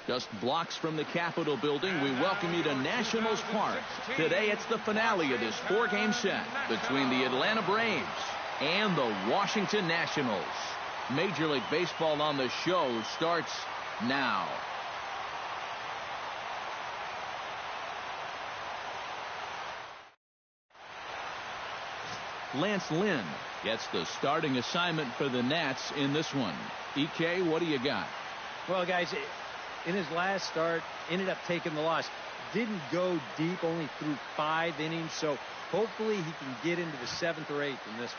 Just blocks from the Capitol building, we welcome you to Nationals Park. Today it's the finale of this 4-game set between the Atlanta Braves and the Washington Nationals. Major League Baseball on the show starts now. Lance Lynn gets the starting assignment for the Nats in this one. EK, what do you got? Well, guys, in his last start, ended up taking the loss. Didn't go deep, only threw 5 innings, so hopefully he can get into the 7th or 8th in this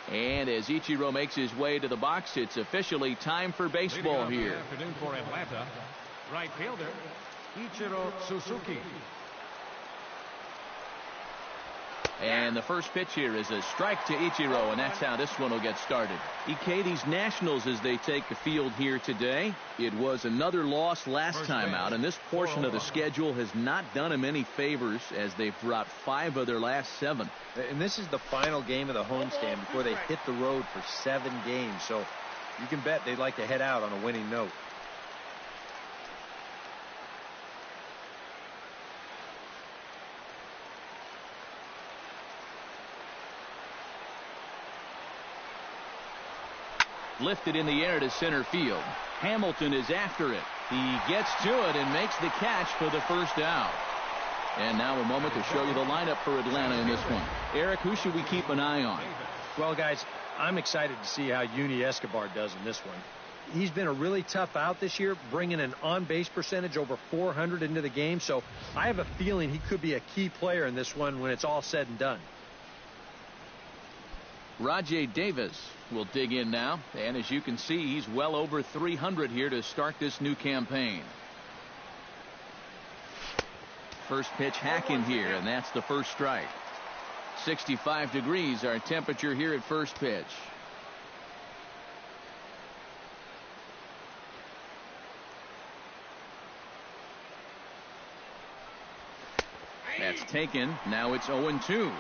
one. And as Ichiro makes his way to the box, it's officially time for baseball here. Afternoon for Atlanta. Right fielder, Ichiro Suzuki. And the first pitch here is a strike to Ichiro, and that's how this one will get started. EK, these Nationals, as they take the field here today, it was another loss last time out, and this portion of the schedule has not done them any favors as they've dropped 5 of their last 7. And this is the final game of the homestand before they hit the road for 7 games, so you can bet they'd like to head out on a winning note. Lifted in the air to center field. Hamilton is after it. He gets to it and makes the catch for the first out. And now a moment to show you the lineup for Atlanta in this one. Eric, who should we keep an eye on? Well, guys, I'm excited to see how Uni Escobar does in this one. He's been a really tough out this year, bringing an on-base percentage over 400 into the game, so I have a feeling he could be a key player in this one when it's all said and done. Rajay Davis will dig in now, and as you can see, he's well over 300 here to start this new campaign. First pitch hack in here, and that's the first strike. 65 degrees our temperature here at first pitch. That's taken. Now it's 0-2.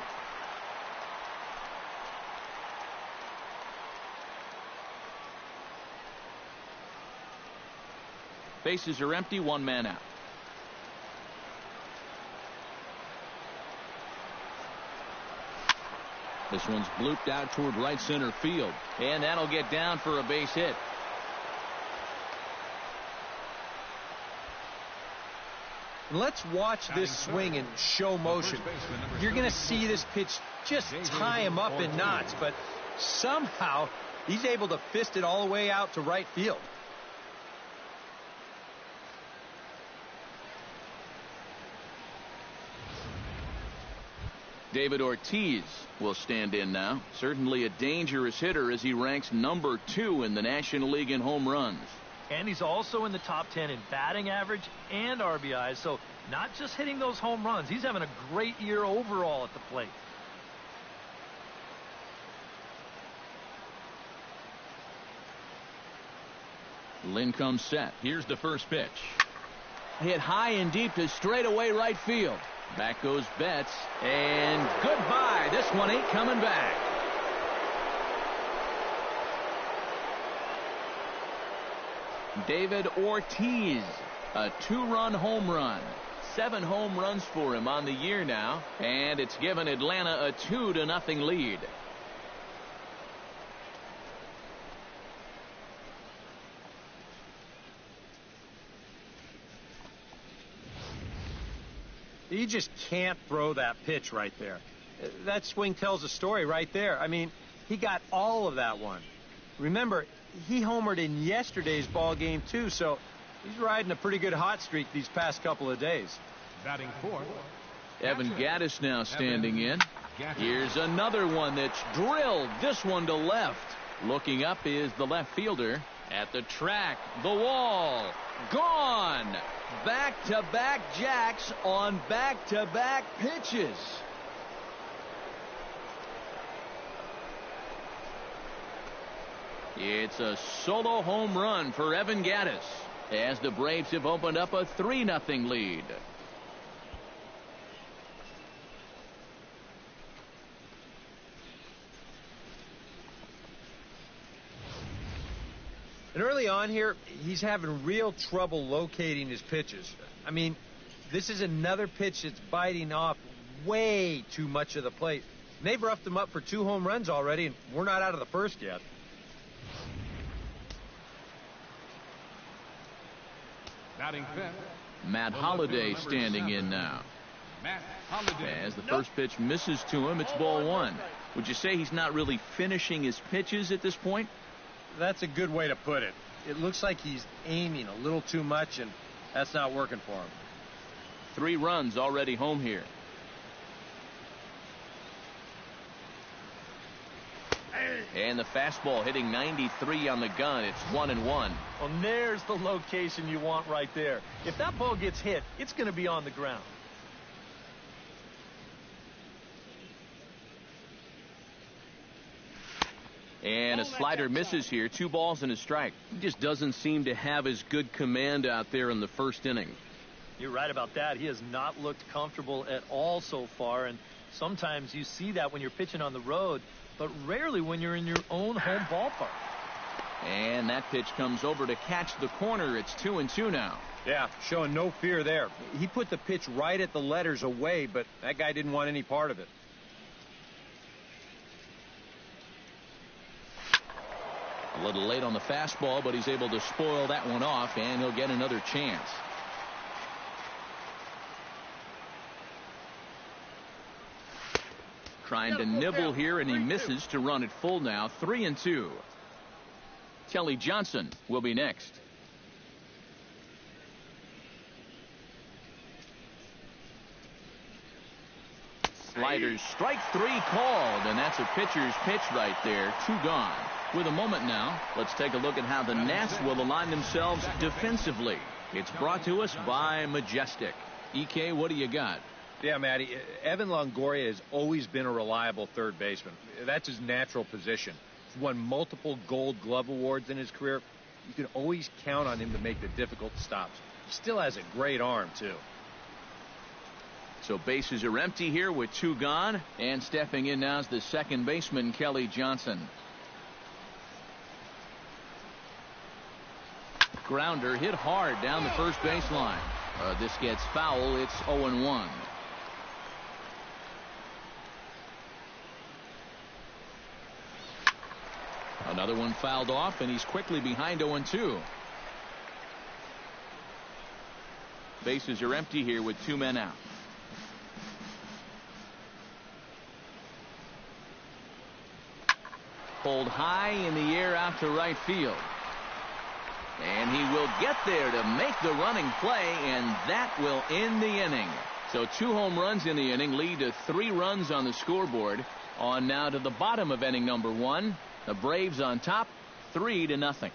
Bases are empty, 1 man out. This one's blooped out toward right center field, and that'll get down for a base hit. Let's watch this swing in show motion. You're going to see this pitch just tie him up in knots, but somehow he's able to fist it all the way out to right field. David Ortiz will stand in now. Certainly a dangerous hitter as he ranks number 2 in the National League in home runs. And he's also in the top 10 in batting average and RBIs, so not just hitting those home runs. He's having a great year overall at the plate. Lynn comes set. Here's the first pitch. Hit high and deep to straightaway right field. Back goes Betts, and goodbye. This one ain't coming back. David Ortiz, a 2-run home run. 7 home runs for him on the year now, and it's given Atlanta a 2-0 lead. You just can't throw that pitch right there. That swing tells a story right there. I mean, he got all of that one. Remember, he homered in yesterday's ball game too, so he's riding a pretty good hot streak these past couple of days. Batting 4th. Evan Gattis now standing in. Here's another one that's drilled. This one to left. Looking up is the left fielder. At the track, the wall, gone. Back-to-back jacks on back-to-back pitches. It's a solo home run for Evan Gattis as the Braves have opened up a 3-0 lead. And early on here, he's having real trouble locating his pitches. I mean, this is another pitch that's biting off way too much of the plate. And they've roughed him up for 2 home runs already, and we're not out of the first yet. Batting fifth, Matt Holliday standing in now. Matt Holliday. As the first pitch misses to him, it's ball 1. Would you say he's not really finishing his pitches at this point? That's a good way to put it. It looks like he's aiming a little too much, and that's not working for him. 3 runs already home here. And the fastball hitting 93 on the gun. It's 1-1. Well, there's the location you want right there. If that ball gets hit, it's going to be on the ground. And a slider misses here. 2 balls and a strike. He just doesn't seem to have as good command out there in the first inning. You're right about that. He has not looked comfortable at all so far, and sometimes you see that when you're pitching on the road, but rarely when you're in your own home ballpark. And that pitch comes over to catch the corner. It's 2-2 now. Yeah, showing no fear there. He put the pitch right at the letters away, but that guy didn't want any part of it. A little late on the fastball, but he's able to spoil that one off, and he'll get another chance. Trying to nibble here, and he misses to run it full now. 3-2. Kelly Johnson will be next. Sliders, strike 3 called, and that's a pitcher's pitch right there. 2 gone. With a moment now, let's take a look at how the Nats will align themselves defensively. It's brought to us by Majestic. EK, what do you got? Yeah, Matty, Evan Longoria has always been a reliable third baseman. That's his natural position. He's won multiple Gold Glove awards in his career. You can always count on him to make the difficult stops. He still has a great arm, too. So bases are empty here with 2 gone, and stepping in now is the second baseman, Kelly Johnson. Grounder hit hard down the first baseline. This gets foul. It's 0-1. Another one fouled off, and he's quickly behind 0-2. Bases are empty here with 2 men out. Pulled high in the air out to right field. And he will get there to make the running play, and that will end the inning. So 2 home runs in the inning lead to 3 runs on the scoreboard. On now to the bottom of inning number 1. The Braves on top, 3-0.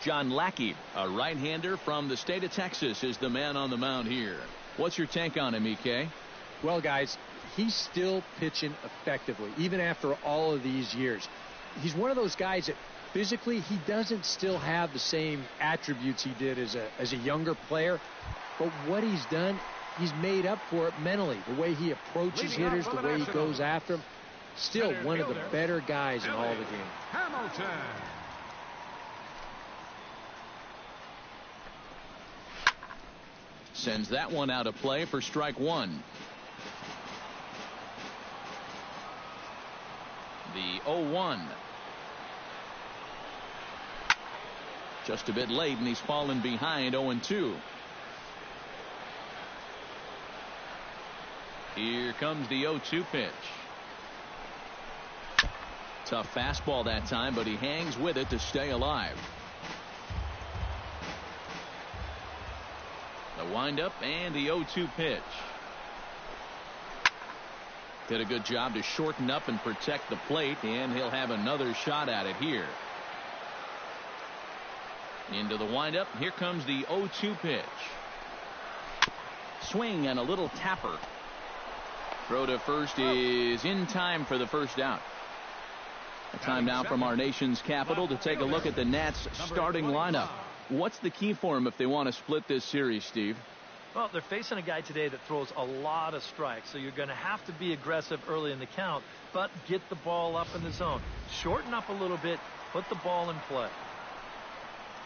John Lackey, a right-hander from the state of Texas, is the man on the mound here. What's your take on him, EK? Well, guys, he's still pitching effectively, even after all of these years. He's one of those guys that physically he doesn't still have the same attributes he did as a younger player. But what he's done, he's made up for it mentally. The way he approaches hitters, the way he goes after them. Still one of the better guys in all the game. Hamilton. Sends that one out of play for strike 1. The 0-1. Just a bit late, and he's fallen behind 0-2. Here comes the 0-2 pitch. Tough fastball that time, but he hangs with it to stay alive. The windup and the 0-2 pitch. Did a good job to shorten up and protect the plate, and he'll have another shot at it here. Into the windup. Here comes the 0-2 pitch. Swing and a little tapper. Throw to first is in time for the first out. A time now from our nation's capital to take a look at the Nats starting lineup. What's the key for them if they want to split this series, Steve? Well, they're facing a guy today that throws a lot of strikes, so you're going to have to be aggressive early in the count, but get the ball up in the zone. Shorten up a little bit, put the ball in play.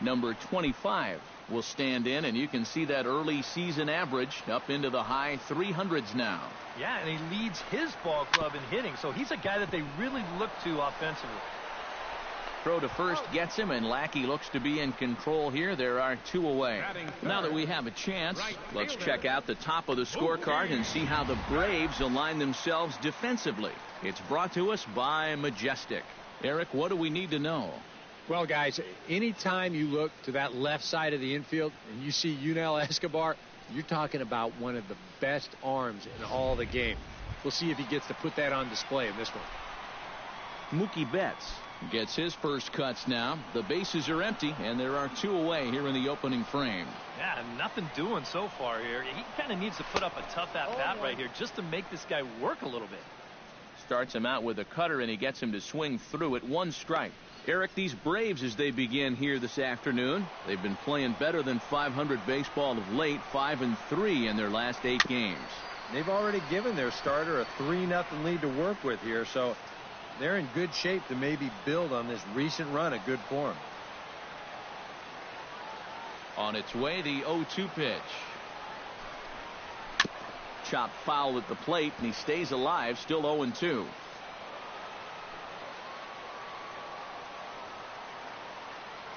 Number 25 will stand in, and you can see that early season average up into the high 300s now. Yeah, and he leads his ball club in hitting, so he's a guy that they really look to offensively. Throw to first gets him, and Lackey looks to be in control here. There are 2 away. Now that we have a chance, let's check out the top of the scorecard and see how the Braves align themselves defensively. It's brought to us by Majestic. Eric, what do we need to know? Well, guys, anytime you look to that left side of the infield and you see Yunel Escobar, you're talking about one of the best arms in all the game. We'll see if he gets to put that on display in this one. Mookie Betts gets his first cuts now. The bases are empty, and there are 2 away here in the opening frame. Yeah, nothing doing so far here. He kind of needs to put up a tough at-bat right here just to make this guy work a little bit. Starts him out with a cutter, and he gets him to swing through it. 1 strike. Eric, these Braves, as they begin here this afternoon, they've been playing better than .500 baseball of late, 5-3 in their last 8 games. They've already given their starter a 3-0 lead to work with here, so they're in good shape to maybe build on this recent run of good form. On its way, the 0-2 pitch. Chopped foul at the plate, and he stays alive, still 0-2.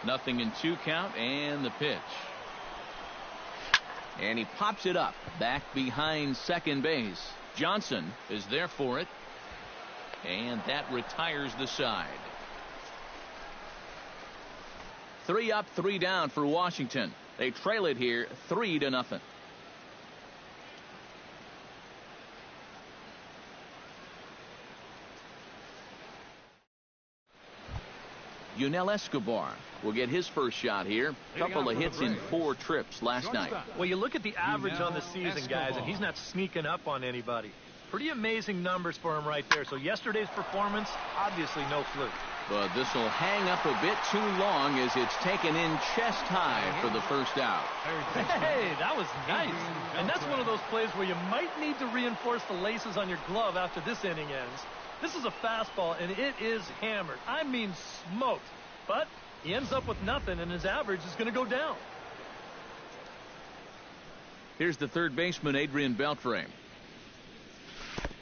Nothing in 2 count, and the pitch. And he pops it up back behind second base. Johnson is there for it, and that retires the side. 3 up, 3 down for Washington. They trail it here 3-0. Yunel Escobar will get his first shot here. Couple of hits in 4 trips last night. Well, you look at the average on the season, guys, and he's not sneaking up on anybody. Pretty amazing numbers for him right there. So yesterday's performance, obviously no fluke. But this will hang up a bit too long as it's taken in chest high for the first out. Hey, that was nice. And that's one of those plays where you might need to reinforce the laces on your glove after this inning ends. This is a fastball, and it is hammered. I mean smoked. But he ends up with nothing, and his average is going to go down. Here's the third baseman, Adrian Beltre.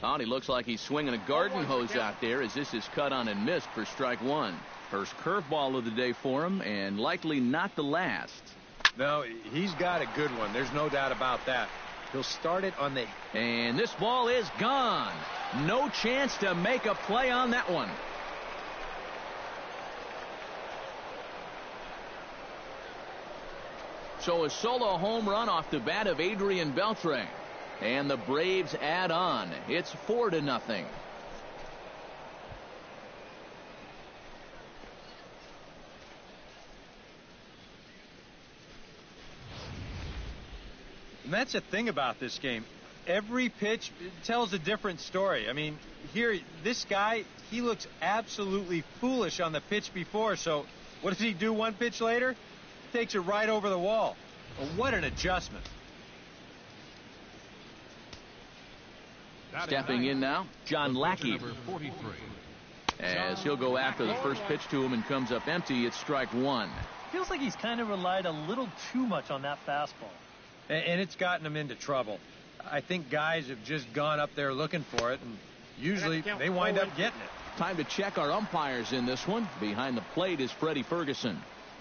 Oh, he looks like he's swinging a garden hose out there as this is cut on and missed for strike 1. First curveball of the day for him, and likely not the last. No, he's got a good one. There's no doubt about that. He'll start it on the... And this ball is gone. No chance to make a play on that one. So a solo home run off the bat of Adrian Beltre. And the Braves add on. It's 4-0. And that's the thing about this game. Every pitch tells a different story. I mean, here, this guy, he looks absolutely foolish on the pitch before. So what does he do 1 pitch later? Takes it right over the wall. Well, what an adjustment. Stepping in now, John Lackey. As he'll go after the first pitch to him and comes up empty, it's strike 1. Feels like he's kind of relied a little too much on that fastball. And it's gotten him into trouble. I think guys have just gone up there looking for it, and usually they wind up getting it. Time to check our umpires in this one. Behind the plate is Freddie Ferguson.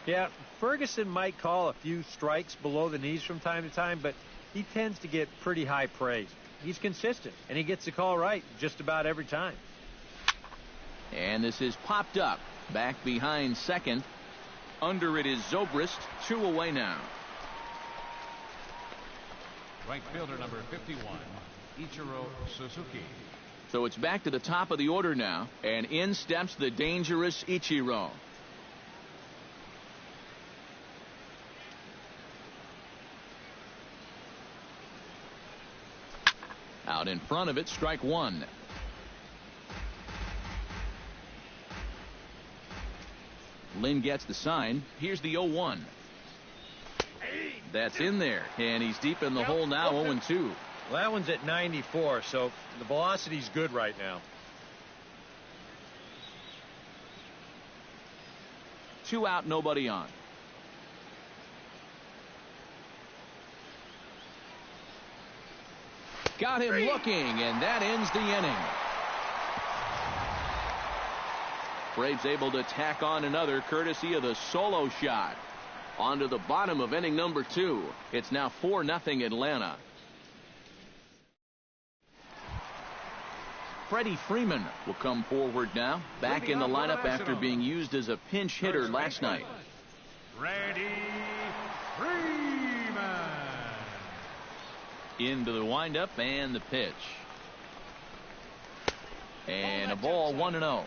Yeah, Ferguson might call a few strikes below the knees from time to time, but he tends to get pretty high praise. He's consistent, and he gets the call right just about every time. And this is popped up. Back behind second. Under it is Zobrist. 2 away now. Right fielder number 51, Ichiro Suzuki. So it's back to the top of the order now. And in steps the dangerous Ichiro. Out in front of it, strike 1. Lynn gets the sign. Here's the 0-1. That's in there, and he's deep in the hole now, 0-2. Well, that one's at 94, so the velocity's good right now. 2 out, nobody on. Got him looking, and that ends the inning. Braves able to tack on another courtesy of the solo shot. On to the bottom of inning number 2. It's now 4-0 Atlanta. Freddie Freeman will come forward now, back in the lineup after being used as a pinch hitter last night. Freddie Freeman. Into the windup and the pitch. And a ball, 1-0.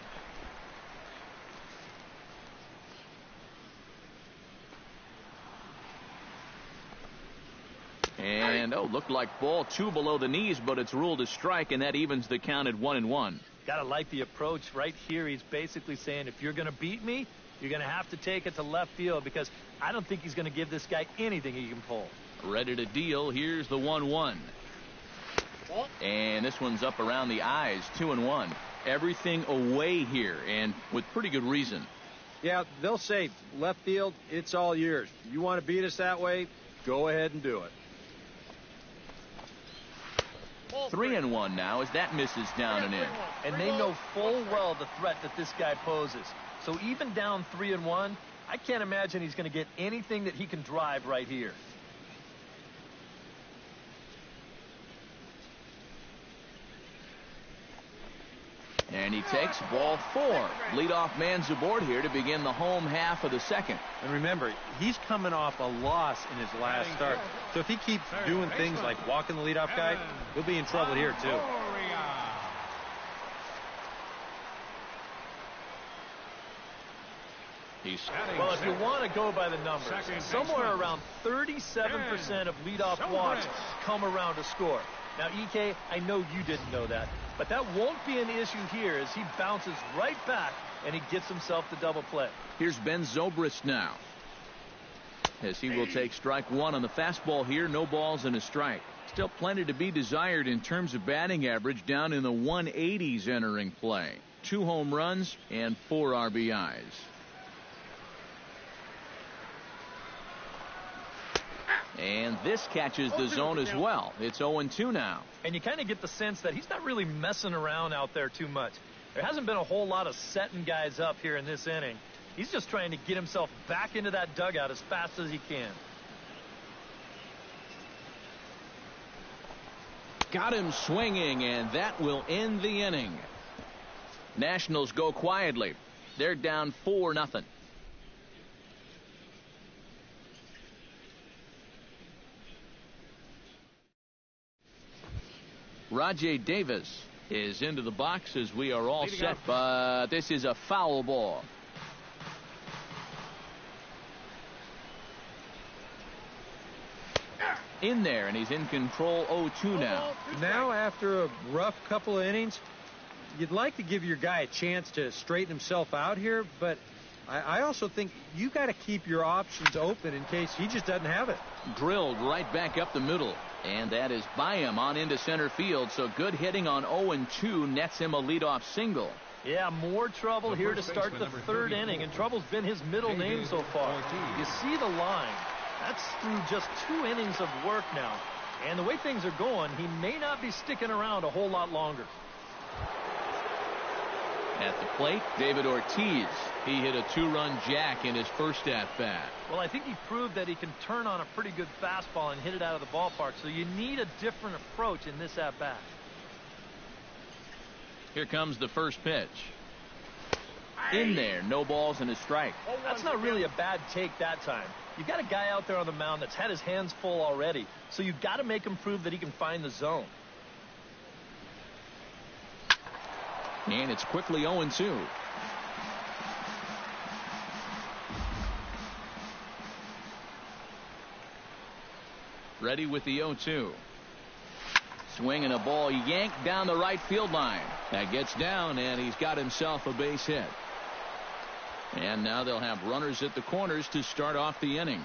And, looked like ball 2 below the knees, but it's ruled a strike, and that evens the count at 1-1. Gotta like the approach right here. He's basically saying, if you're going to beat me, you're going to have to take it to left field, because I don't think he's going to give this guy anything he can pull. Ready to deal. Here's the 1-1. And this one's up around the eyes, 2-1. Everything away here, and with pretty good reason. Yeah, they'll say, left field, it's all yours. You want to beat us that way, go ahead and do it. 3-1 now as that misses down and in. And they know full well the threat that this guy poses. So even down 3-1, I can't imagine he's going to get anything that he can drive right here. And he takes ball 4. Leadoff man's aboard here to begin the home half of the second. And remember, he's coming off a loss in his last start. So if he keeps doing things like walking the leadoff guy, he'll be in trouble here, too. Well, if you want to go by the numbers, somewhere around 37% of leadoff walks come around to score. Now, EK, I know you didn't know that, but that won't be an issue here as he bounces right back and he gets himself the double play. Here's Ben Zobrist now, as he will take strike 1 on the fastball here. No balls and a strike. Still plenty to be desired in terms of batting average, down in the 180s entering play. 2 home runs and 4 RBIs. And this catches the zone as well. It's 0-2 now. And you kind of get the sense that he's not really messing around out there too much. There hasn't been a whole lot of setting guys up here in this inning. He's just trying to get himself back into that dugout as fast as he can. Got him swinging, and that will end the inning. Nationals go quietly. They're down 4-0. Rajay Davis is into the box as we are all set, but this is a foul ball. In there, and he's in control. 0-2 now. Now, after a rough couple of innings, you'd like to give your guy a chance to straighten himself out here, but I also think you got to keep your options open in case he just doesn't have it. Drilled right back up the middle, and that is by him on into center field. So good hitting on 0-2 nets him a leadoff single. Yeah, more trouble here to start the 3rd inning, and trouble's been his middle name so far. You see the line. That's through just 2 innings of work now. And the way things are going, he may not be sticking around a whole lot longer. At the plate, David Ortiz. He hit a 2-run jack in his first at-bat. Well, I think he proved that he can turn on a pretty good fastball and hit it out of the ballpark, so you need a different approach in this at-bat. Here comes the first pitch. In there, no balls and a strike. That's not really a bad take that time. You've got a guy out there on the mound that's had his hands full already, so you've got to make him prove that he can find the zone. And it's quickly 0-2. Ready with the 0-2. Swinging a ball yanked down the right field line. That gets down, and he's got himself a base hit. And now they'll have runners at the corners to start off the inning.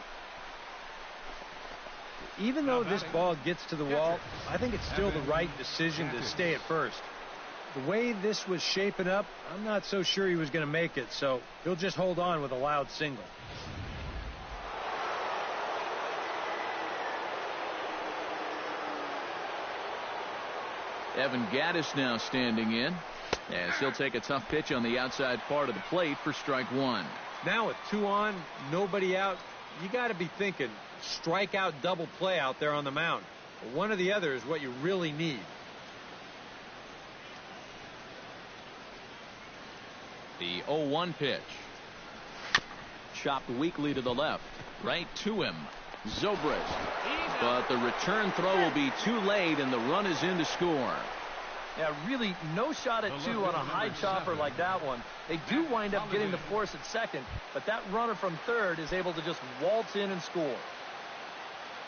Even though this ball gets to the wall, I think it's still the right decision to stay at first. The way this was shaping up, I'm not so sure he was going to make it, so he'll just hold on with a loud single. Evan Gaddis now standing in, as he'll take a tough pitch on the outside part of the plate for strike one. Now with 2 on, nobody out, you got to be thinking strikeout double play out there on the mound. One or the other is what you really need. The 0-1 pitch. Chopped weakly to the left. Right to him. Zobrist. But the return throw will be too late, and the run is in to score. Yeah, really no shot at 2 on a high chopper like that one. They do wind up getting the force at second, but that runner from third is able to just waltz in and score.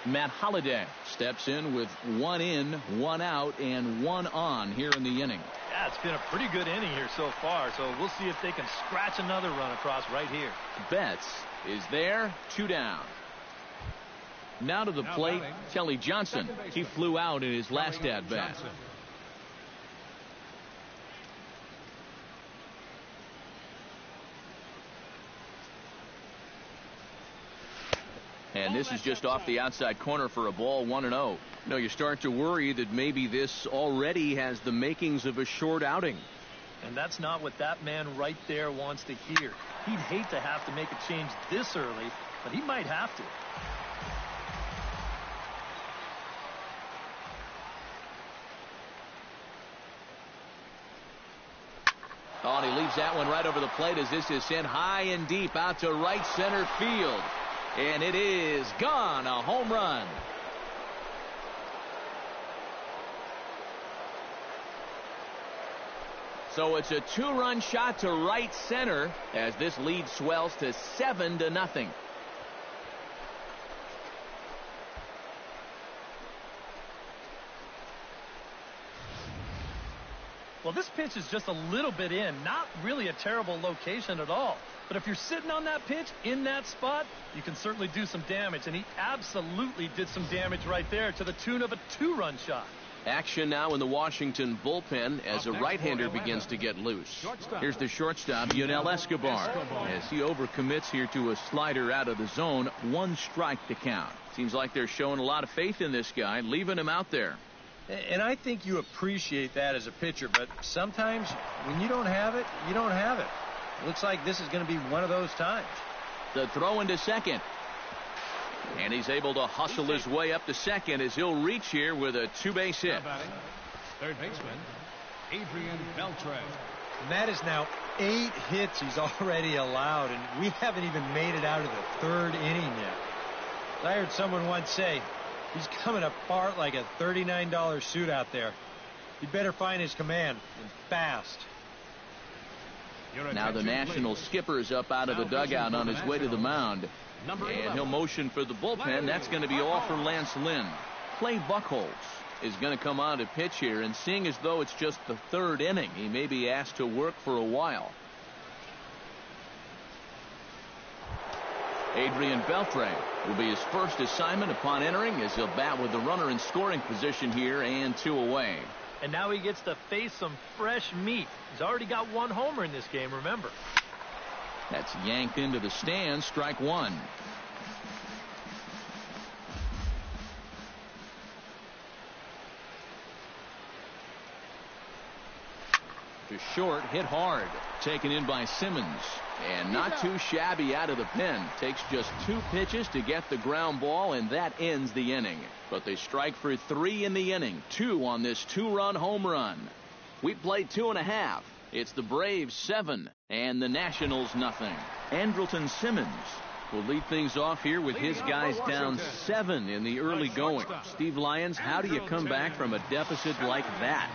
Matt Holliday steps in with 1 in, 1 out, and 1 on here in the inning. Yeah, it's been a pretty good inning here so far, so we'll see if they can scratch another run across right here. Betts is there, 2 down. Now to the plate, Kelly Johnson. He flew out in his last at-bat. And this is just off the outside corner for a ball, 1-0. No, you start to worry that maybe this already has the makings of a short outing. And that's not what that man right there wants to hear. He'd hate to have to make a change this early, but he might have to. Oh, and he leaves that one right over the plate as this is sent high and deep out to right center field. And it is gone, a home run. So it's a 2-run shot to right center as this lead swells to 7-0. Well, this pitch is just a little bit in, not really a terrible location at all. But if you're sitting on that pitch in that spot, you can certainly do some damage. And he absolutely did some damage right there to the tune of a 2-run shot. Action now in the Washington bullpen as a right-hander begins to get loose. Here's the shortstop, Yunel Escobar, as he overcommits here to a slider out of the zone. 1 strike to count. Seems like they're showing a lot of faith in this guy, leaving him out there. And I think you appreciate that as a pitcher, but sometimes when you don't have it, you don't have it. Looks like this is going to be one of those times. The throw into second. And he's able to hustle his way up to second as he'll reach here with a 2-base hit. Third baseman, Adrian Beltre. And that is now 8 hits he's already allowed, and we haven't even made it out of the 3rd inning yet. I heard someone once say, he's coming apart like a $39 suit out there. He'd better find his command, and fast. Now the national skipper is up out of the dugout on his way to the mound. And he'll motion for the bullpen. That's going to be all for Lance Lynn. Clay Buchholz is going to come on to pitch here, and seeing as though it's just the 3rd inning, he may be asked to work for a while. Adrian Beltre will be his first assignment upon entering as he'll bat with the runner in scoring position here and 2 away. And now he gets to face some fresh meat. He's already got 1 homer in this game, remember. That's yanked into the stands, strike 1. To short, hit hard. Taken in by Simmons. And not too shabby out of the pen. Takes just 2 pitches to get the ground ball, and that ends the inning. But they strike for 3 in the inning. 2 on this 2-run home run. We played 2.5. It's the Braves 7 and the Nationals nothing. Andrelton Simmons will lead things off here with his guys down 7 in the early going. Steve Lyons, how do you come back from a deficit like that?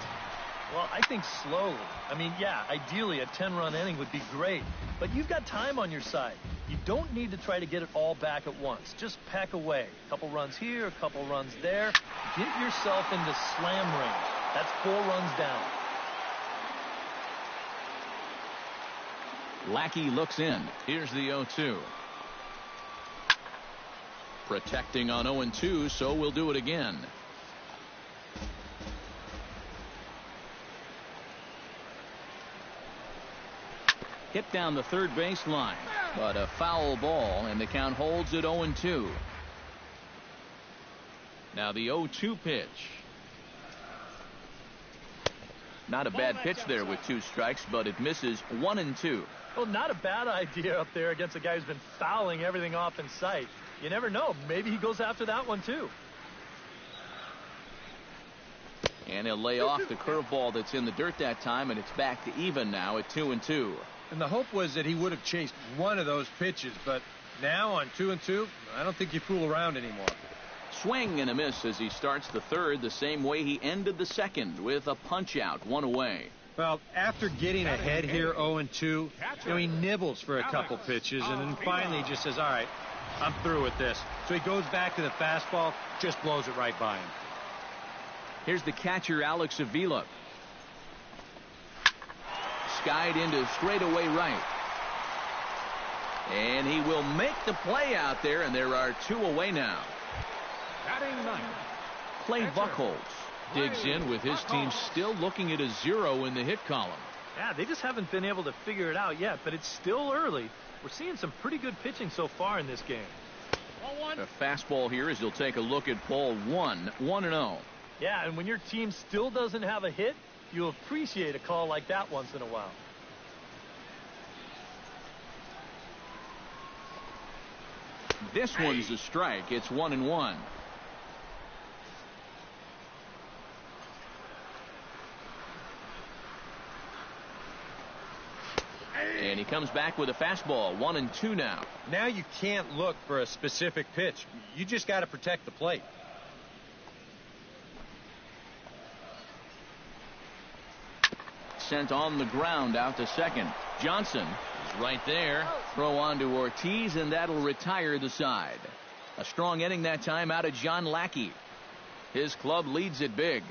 Well, I think slowly. I mean, yeah, ideally a 10-run inning would be great, but you've got time on your side. You don't need to try to get it all back at once. Just pack away. A couple runs here, a couple runs there. Get yourself into slam range. That's 4 runs down. Lackey looks in. Here's the 0-2. Protecting on 0-2, so we'll do it again. Hit down the third baseline, but a foul ball, and the count holds at 0-2. Now the 0-2 pitch. Not a bad pitch there with 2 strikes, but it misses 1-2. Well, not a bad idea up there against a guy who's been fouling everything off in sight. You never know. Maybe he goes after that one, too. And he'll lay off the curveball that's in the dirt that time, and it's back to even now at 2-2. And the hope was that he would have chased one of those pitches, but now on 2-2, I don't think you fool around anymore. Swing and a miss as he starts the third the same way he ended the second, with a punch out, 1 away. Well, after getting ahead here 0-2, he nibbles for a couple pitches, and then finally just says, all right, I'm through with this. So he goes back to the fastball, just blows it right by him. Here's the catcher, Alex Avila. Skied into straightaway right. And he will make the play out there, and there are 2 away now. Batting ninth, Clay Buchholz digs in with his team still looking at a 0 in the hit column. Yeah, they just haven't been able to figure it out yet, but it's still early. We're seeing some pretty good pitching so far in this game. A fastball here as he'll take a look at ball 1, 1-0. Yeah, and when your team still doesn't have a hit, you'll appreciate a call like that once in a while. This one's a strike. It's 1-1. And he comes back with a fastball, 1-2 now. Now you can't look for a specific pitch. You just got to protect the plate. Sent on the ground out to second. Johnson is right there. Throw on to Ortiz, and that'll retire the side. A strong inning that time out of John Lackey. His club leads it big.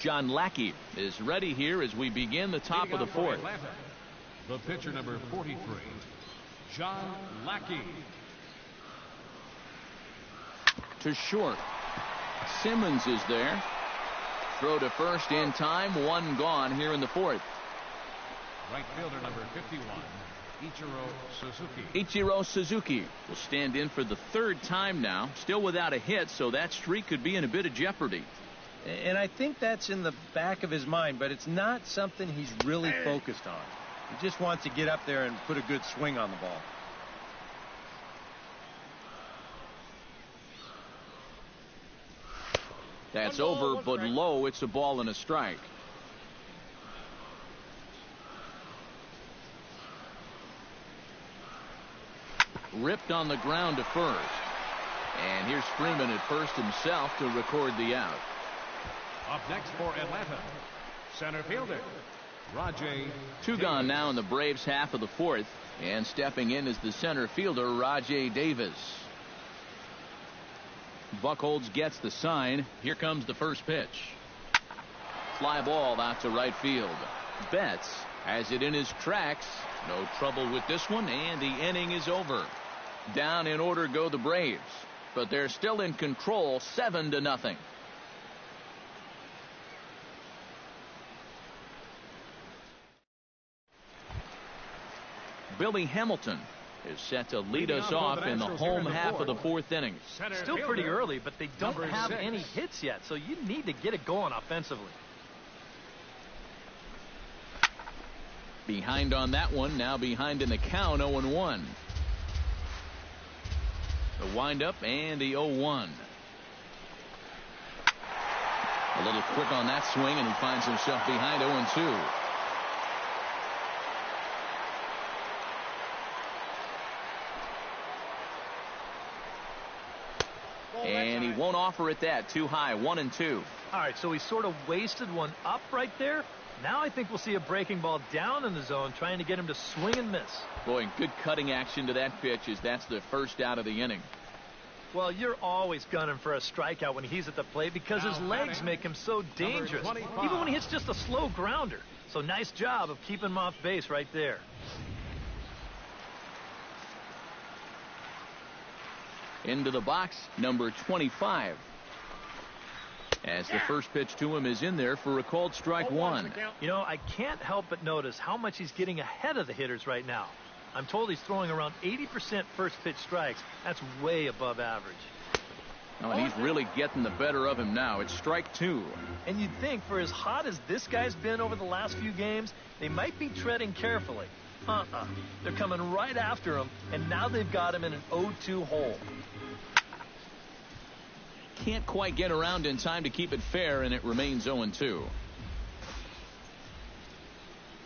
John Lackey is ready here as we begin the top of the fourth. Atlanta, the pitcher number 43, John Lackey. To short. Simmons is there. Throw to first in time. 1 gone here in the fourth. Right fielder number 51, Ichiro Suzuki. Ichiro Suzuki will stand in for the 3rd time now. Still without a hit, so that streak could be in a bit of jeopardy. And I think that's in the back of his mind, but it's not something he's really focused on. He just wants to get up there and put a good swing on the ball. That's over, but low. It's a ball and a strike. Ripped on the ground to first. And here's Freeman at first himself to record the out. Up next for Atlanta, center fielder, Rajay. 2 gone now in the Braves' half of the fourth. And stepping in is the center fielder, Rajay Davis. Buchholz gets the sign. Here comes the first pitch. Fly ball out to right field. Betts has it in his tracks. No trouble with this one, and the inning is over. Down in order go the Braves, but they're still in control, 7-0. Billy Hamilton is set to lead us off in the home half of the fourth inning. Still pretty early, but they don't have any hits yet, so you need to get it going offensively. Behind on that one, now behind in the count, 0-1. The windup and the 0-1. A little quick on that swing, and he finds himself behind 0-2. And he won't offer it that. Too high. 1-2. All right, so he sort of wasted one up right there. Now I think we'll see a breaking ball down in the zone, trying to get him to swing and miss. Boy, good cutting action to that pitch as that's the first out of the inning. Well, you're always gunning for a strikeout when he's at the plate because his legs make him so dangerous, even when he hits just a slow grounder. So nice job of keeping him off base right there. Into the box, number 25. As the first pitch to him is in there for a called strike one. You know, I can't help but notice how much he's getting ahead of the hitters right now. I'm told he's throwing around 80% first pitch strikes. That's way above average. Oh, and he's really getting the better of him now. It's strike two. And you'd think for as hot as this guy's been over the last few games, they might be treading carefully. They're coming right after him, and now they've got him in an 0-2 hole. Can't quite get around in time to keep it fair, and it remains 0-2.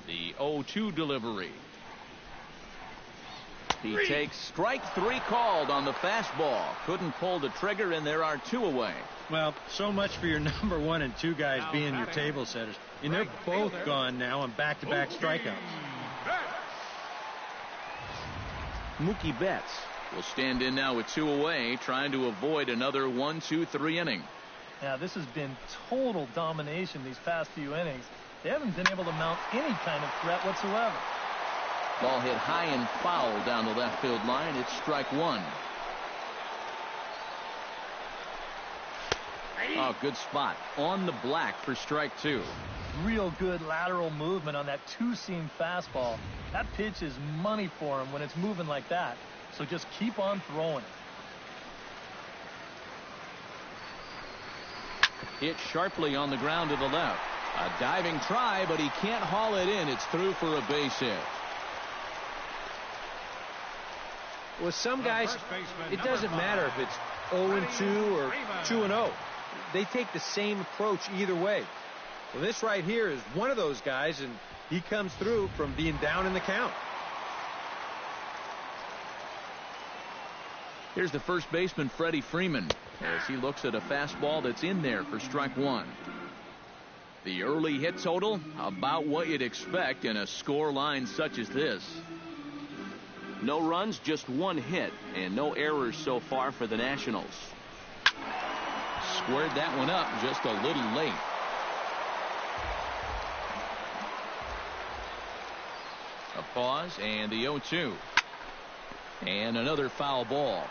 The 0-2 delivery. He takes strike three called on the fastball. Couldn't pull the trigger, and there are two away. Well, so much for your number 1 and 2 guys being your table setters. And they're both gone now on back-to-back strikeouts. Mookie Betts will stand in now with two away, trying to avoid another 1-2-3 inning. Yeah, this has been total domination these past few innings. They haven't been able to mount any kind of threat whatsoever. Ball hit high and foul down the left field line. It's strike one. Oh, good spot on the black for strike two. Real good lateral movement on that two-seam fastball. That pitch is money for him when it's moving like that. So just keep on throwing it. Hit sharply on the ground to the left. A diving try, but he can't haul it in. It's through for a base hit. With some guys, it doesn't matter if it's 0-2 or 2-0. They take the same approach either way. Well, this right here is one of those guys, and he comes through from being down in the count. Here's the first baseman, Freddie Freeman, as he looks at a fastball that's in there for strike one. The early hit total, about what you'd expect in a score line such as this. No runs, just one hit, and no errors so far for the Nationals. Squared that one up just a little late. A pause, and the 0-2. And another foul ball.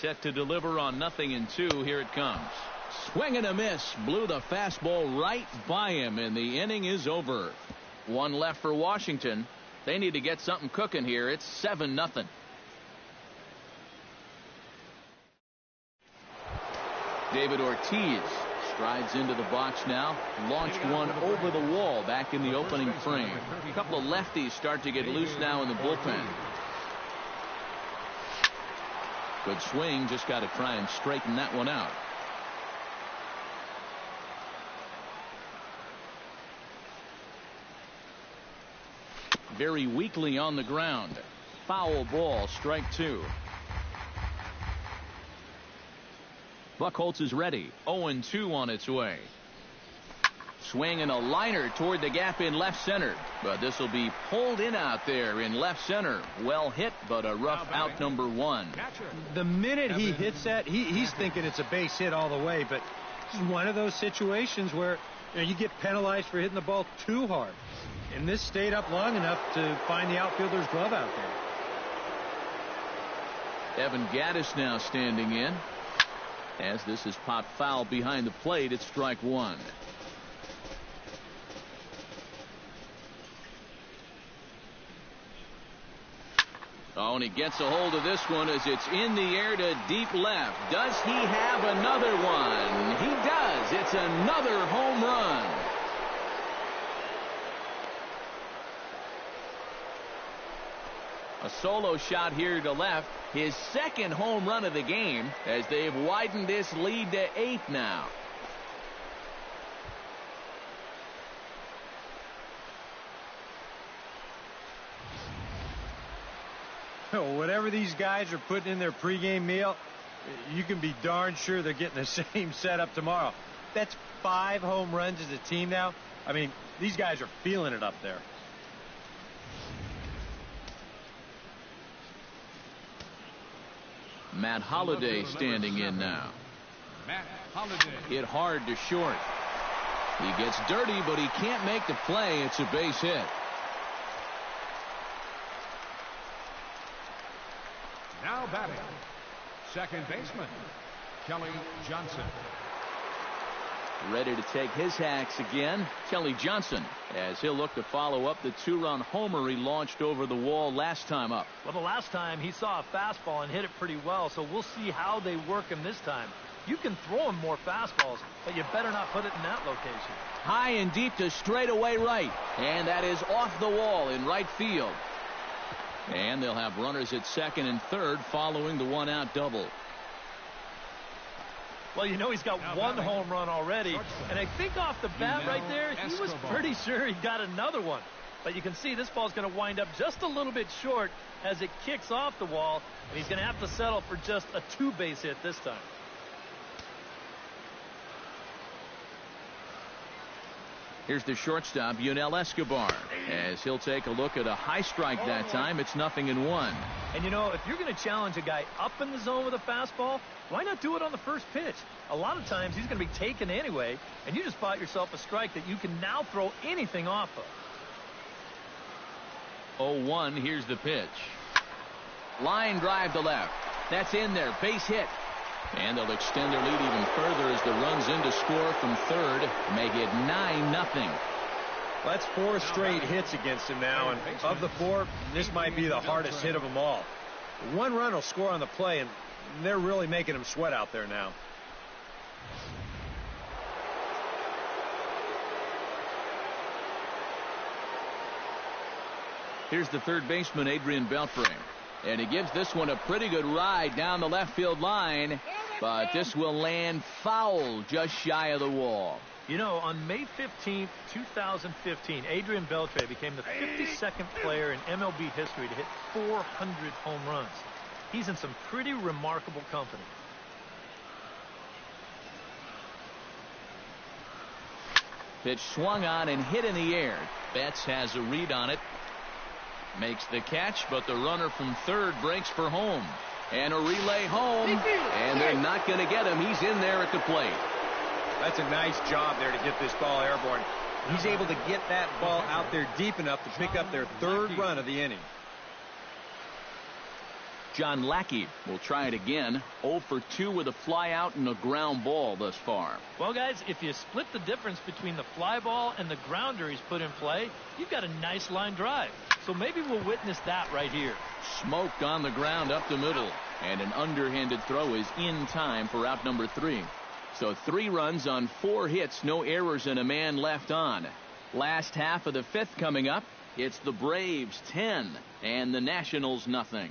Set to deliver on 0-2. Here it comes. Swing and a miss. Blew the fastball right by him, and the inning is over. One left for Washington. They need to get something cooking here. It's 7-0. David Ortiz strides into the box now. Launched one over the wall back in the opening frame. A couple of lefties start to get loose now in the bullpen. Good swing. Just got to try and straighten that one out. Very weakly on the ground. Foul ball, strike two. Buchholz is ready. 0-2 on its way. Swing and a liner toward the gap in left center. But this will be pulled in out there in left center. Well hit, but a rough out, number one. The minute he hits that, he's thinking it's a base hit all the way. But this is one of those situations where you get penalized for hitting the ball too hard. And this stayed up long enough to find the outfielder's glove out there. Evan Gattis now standing in. As this is popped foul behind the plate, it's strike one. Oh, and he gets a hold of this one as it's in the air to deep left. Does he have another one? He does. It's another home run. A solo shot here to left. His second home run of the game as they've widened this lead to 8 now. Whatever these guys are putting in their pregame meal, you can be darn sure they're getting the same setup tomorrow. That's 5 home runs as a team now. I mean, these guys are feeling it up there. Matt Holliday standing in now. Matt Holliday. Hit hard to short. He gets dirty, but he can't make the play. It's a base hit. Now batting, second baseman, Kelly Johnson. Ready to take his hacks again, Kelly Johnson, as he'll look to follow up the two-run homer he launched over the wall last time up. Well, the last time he saw a fastball and hit it pretty well, so we'll see how they work him this time. You can throw him more fastballs, but you better not put it in that location. High and deep to straightaway right, and that is off the wall in right field. And they'll have runners at second and third following the one-out double. Well, you know he's got one home run already, and I think off the bat right there, he was pretty sure he got another one. But you can see this ball's going to wind up just a little bit short as it kicks off the wall, and he's going to have to settle for just a two-base hit this time. Here's the shortstop, Yunel Escobar, as he'll take a look at a high strike that time. It's 0-1. And, you know, if you're going to challenge a guy up in the zone with a fastball, why not do it on the first pitch? A lot of times he's going to be taken anyway, and you just bought yourself a strike that you can now throw anything off of. 0-1, here's the pitch. Line drive to left. That's in there, base hit. And they'll extend their lead even further as the runs in to score from third, make it 9-0. Well, that's 4 straight hits against him now, and of the 4, this might be the hardest hit of them all. 1 run will score on the play, and they're really making him sweat out there now. Here's the third baseman, Adrian Beltre. And he gives this one a pretty good ride down the left field line. But this will land foul just shy of the wall. You know, on May 15th, 2015, Adrian Beltre became the 52nd player in MLB history to hit 400 home runs. He's in some pretty remarkable company. Pitch swung on and hit in the air. Betts has a read on it. Makes the catch, but the runner from third breaks for home. And a relay home. And they're not going to get him. He's in there at the plate. That's a nice job there to get this ball airborne. He's able to get that ball out there deep enough to pick up their third run of the inning. John Lackey will try it again. 0 for 2 with a fly out and a ground ball thus far. Well, guys, if you split the difference between the fly ball and the grounder he's put in play, you've got a nice line drive. So maybe we'll witness that right here. Smoked on the ground up the middle. And an underhanded throw is in time for out number 3. So 3 runs on 4 hits, no errors, and a man left on. Last half of the 5th coming up. It's the Braves 10 and the Nationals nothing.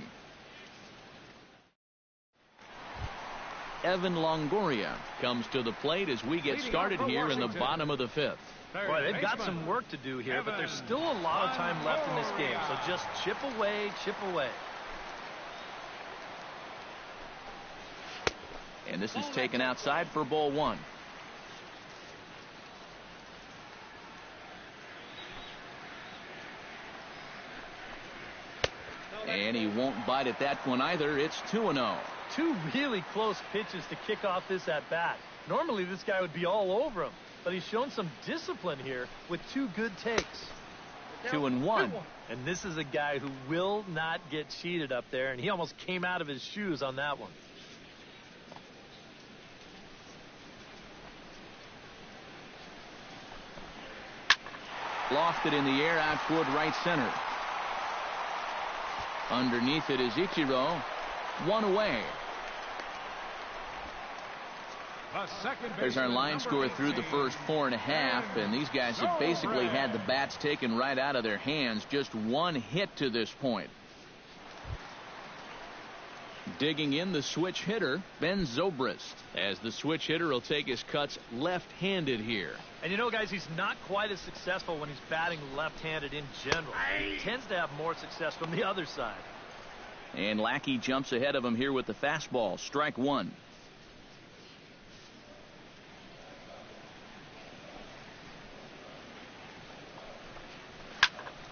Evan Longoria comes to the plate as we get started here in the bottom of the 5th. Boy, they've got some work to do here, but there's still a lot of time left in this game. So just chip away, chip away. And this is taken outside for ball 1. And he won't bite at that one either. It's 2-0. 2 really close pitches to kick off this at-bat. Normally this guy would be all over him, but he's shown some discipline here with 2 good takes. 2-1. And this is a guy who will not get cheated up there, and he almost came out of his shoes on that one. Lofted in the air out toward right center. Underneath it is Ichiro. 1 away. There's our line score through the first 4.5, and these guys have basically had the bats taken right out of their hands. Just 1 hit to this point. Digging in the switch hitter, Ben Zobrist, as the switch hitter will take his cuts left-handed here. And you know, guys, he's not quite as successful when he's batting left-handed in general. He tends to have more success from the other side. And Lackey jumps ahead of him here with the fastball. Strike 1.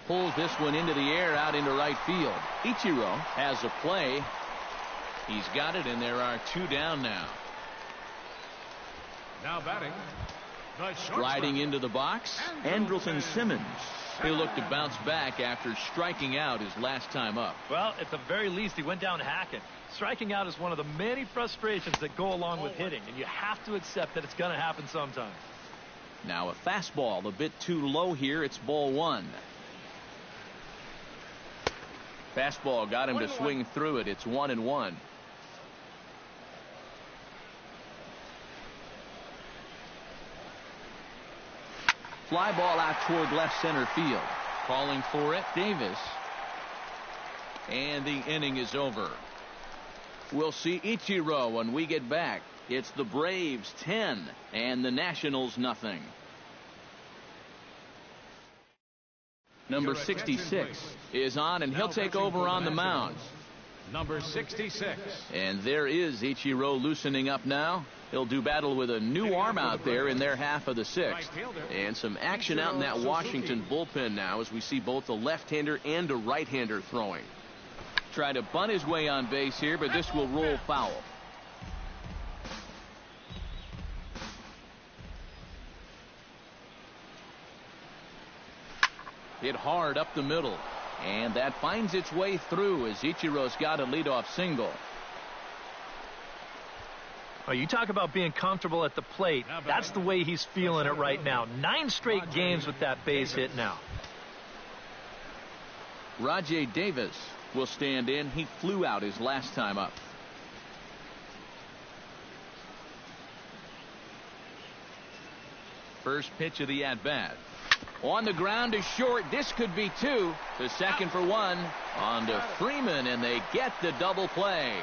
Pulls this one into the air out into right field. Ichiro has a play. He's got it, and there are 2 down now. Now batting. Riding into the box, Andrelton Simmons. He'll look to bounce back after striking out his last time up. Well, at the very least, he went down hacking. Striking out is one of the many frustrations that go along with hitting, and you have to accept that it's going to happen sometime. Now a fastball a bit too low here. It's ball one. Fastball got him to swing through it. It's 1-1. Fly ball out toward left center field. Calling for it, Davis. And the inning is over. We'll see Ichiro when we get back. It's the Braves 10 and the Nationals nothing. Number 66 is on, and he'll take over on the mound. Number 66. And there is Ichiro loosening up now. He'll do battle with a new arm out there in their half of the sixth. And some action out in that Washington bullpen now as we see both a left-hander and a right-hander throwing. Try to bunt his way on base here, but this will roll foul. Hit hard up the middle. And that finds its way through as Ichiro's got a leadoff single. Oh, you talk about being comfortable at the plate. That's the way he's feeling it right now. 9 straight games with that base hit now. Rajay Davis will stand in. He flew out his last time up. First pitch of the at-bat. On the ground to short. This could be 2. To second for 1. On to Freeman, and they get the double play.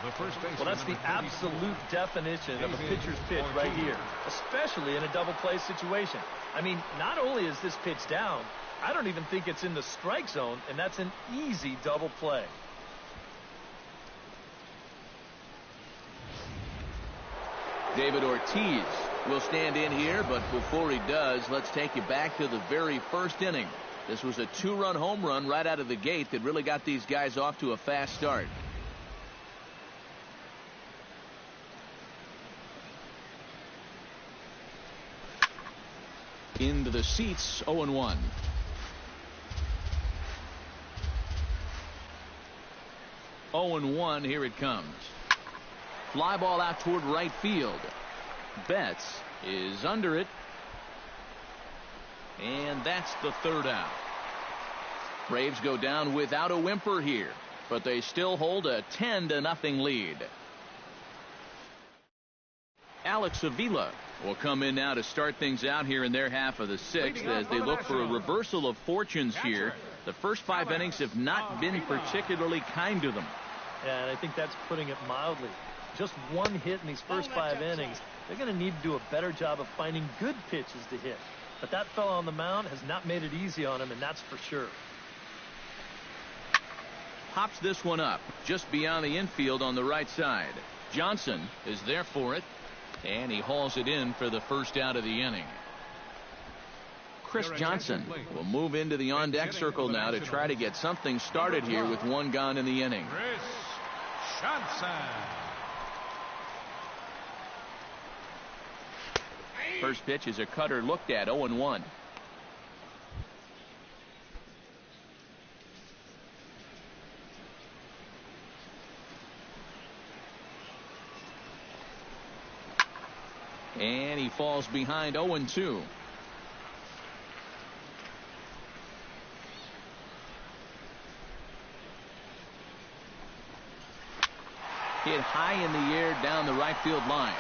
Well, that's the absolute definition of a pitcher's pitch right here, especially in a double play situation. I mean, not only is this pitch down, I don't even think it's in the strike zone, and that's an easy double play. David Ortiz will stand in here, but before he does, let's take you back to the very first inning. This was a 2-run home run right out of the gate that really got these guys off to a fast start. Into the seats, 0-1. Here it comes. Fly ball out toward right field. Betts is under it. And that's the third out. Braves go down without a whimper here, but they still hold a 10-0 lead. Alex Avila will come in now to start things out here in their half of the sixth as they look for a reversal of fortunes here. The first 5 innings have not been particularly kind to them. Yeah, and I think that's putting it mildly. Just 1 hit in these first 5 innings. They're going to need to do a better job of finding good pitches to hit. But that fellow on the mound has not made it easy on him, and that's for sure. Pops this one up just beyond the infield on the right side. Johnson is there for it, and he hauls it in for the first out of the inning. Chris Johnson will move into the on-deck circle now to try to get something started here with 1 gone in the inning. Chris Johnson. First pitch is a cutter looked at, 0-1. And he falls behind, 0-2. Hit high in the air down the right field line.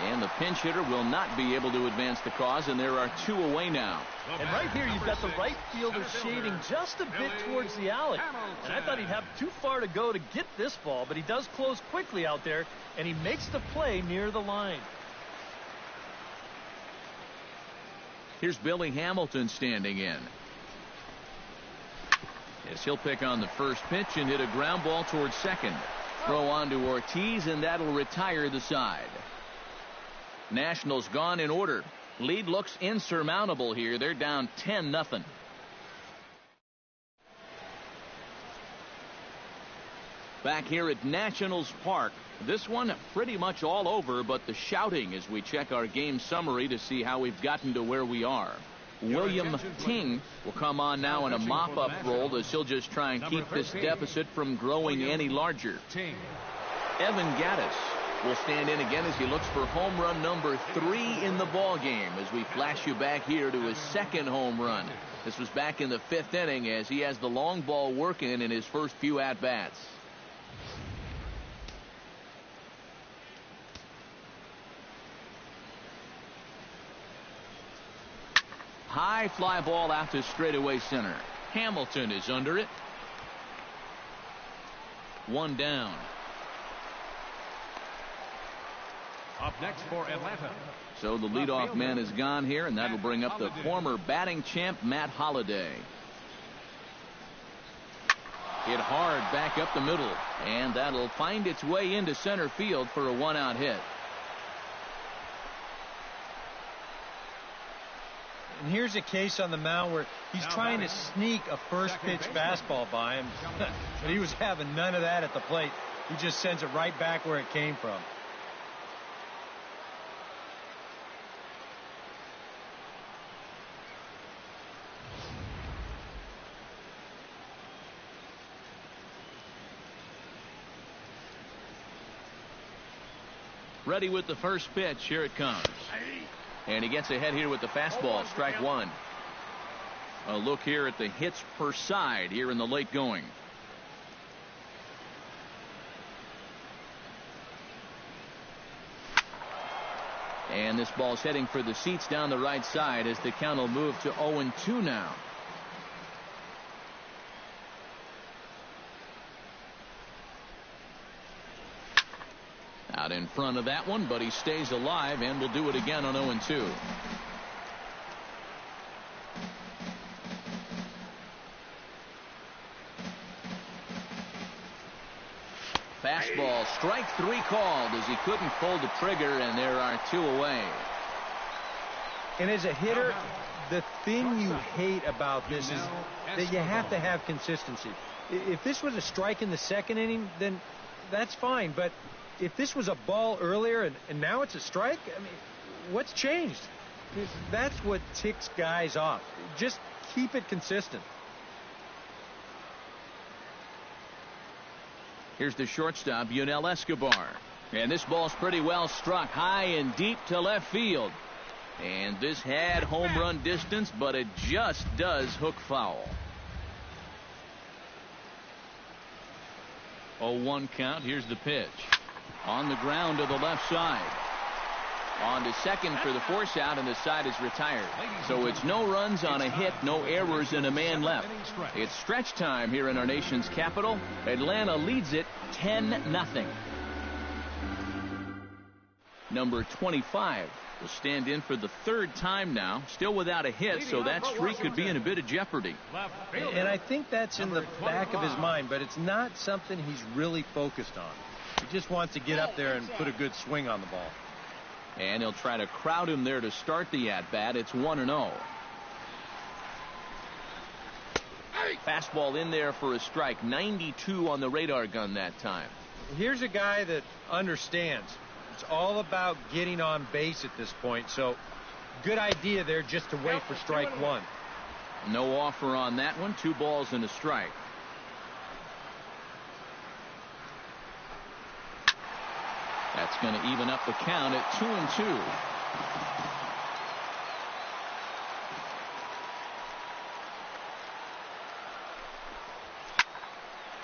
And the pinch hitter will not be able to advance the cause, and there are 2 away now. And right here, you've got the right fielder shading just a bit towards the alley. And I thought he'd have too far to go to get this ball, but he does close quickly out there, and he makes the play near the line. Here's Billy Hamilton standing in. Yes, he'll pick on the first pitch and hit a ground ball towards second. Throw on to Ortiz, and that'll retire the side. Nationals gone in order. Lead looks insurmountable here. They're down 10-0. Back here at Nationals Park. This one pretty much all over, but the shouting as we check our game summary to see how we've gotten to where we are. William Ting will come on now in a mop-up role, as he'll just try and keep this deficit from growing any larger. Evan Gattis will stand in again as he looks for home run number 3 in the ball game, as we flash you back here to his second home run. This was back in the 5th inning, as he has the long ball working in his first few at-bats. High fly ball out to straightaway center. Hamilton is under it. 1 down. Up next for Atlanta. So the leadoff man is gone here, and that'll bring up the former batting champ, Matt Holliday. Hit hard back up the middle, and that'll find its way into center field for a 1-out hit. And here's a case on the mound where he's trying to sneak a first pitch fastball by him, but he was having none of that at the plate. He just sends it right back where it came from. Ready with the first pitch. Here it comes. And he gets ahead here with the fastball. Strike 1. A look here at the hits per side here in the late going. And this ball's heading for the seats down the right side, as the count will move to 0-2 now. Out in front of that one, but he stays alive and will do it again on 0-2. Fastball, strike 3 called, as he couldn't pull the trigger, and there are 2 away. And as a hitter, the thing you hate about this is that you have to have consistency. If this was a strike in the 2nd inning, then that's fine, but if this was a ball earlier and now it's a strike, I mean, what's changed? That's what ticks guys off. Just keep it consistent. Here's the shortstop, Yunel Escobar. And this ball's pretty well struck high and deep to left field. And this had home run distance, but it just does hook foul. 0-1 count. Here's the pitch. On the ground to the left side. On to second for the force out, and the side is retired. So it's no runs on a hit, no errors, and a man left. It's stretch time here in our nation's capital. Atlanta leads it 10-0. Number 25 will stand in for the 3rd time now, still without a hit, so that streak could be in a bit of jeopardy. And I think that's in the back of his mind, but it's not something he's really focused on. He just wants to get up there and put a good swing on the ball. And he'll try to crowd him there to start the at-bat. It's 1-0. Fastball in there for a strike. 92 on the radar gun that time. Here's a guy that understands. It's all about getting on base at this point. So good idea there just to wait for strike 1. No offer on that one. 2 balls and a strike. That's going to even up the count at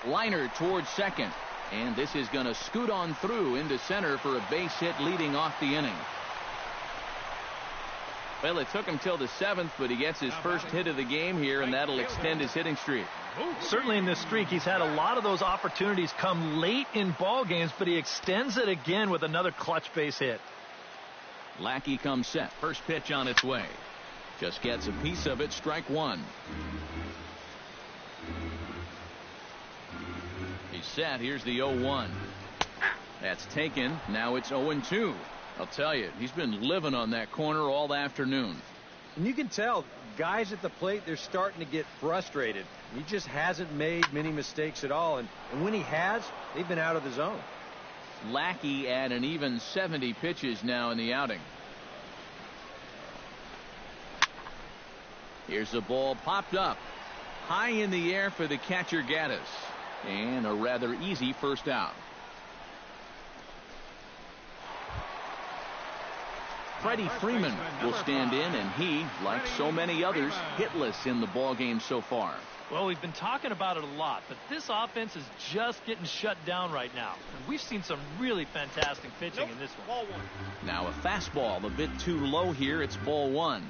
2-2. Liner towards second. And this is going to scoot on through into center for a base hit leading off the inning. Well, it took him till the 7th, but he gets his first hit of the game here, and that'll extend his hitting streak. Certainly in this streak, he's had a lot of those opportunities come late in ball games, but he extends it again with another clutch base hit. Lackey comes set. First pitch on its way. Just gets a piece of it. Strike 1. He's set. Here's the 0-1. That's taken. Now it's 0-2. I'll tell you, he's been living on that corner all afternoon. And you can tell guys at the plate, they're starting to get frustrated. He just hasn't made many mistakes at all. And when he has, they've been out of the zone. Lackey at an even 70 pitches now in the outing. Here's the ball popped up high in the air for the catcher Gaddis, and a rather easy first out. Freddie Freeman will stand in, and he, like so many others, hitless in the ball game so far. Well, we've been talking about it a lot, but this offense is just getting shut down right now. And we've seen some really fantastic pitching in this one. Ball one. Now a fastball a bit too low here. It's ball one.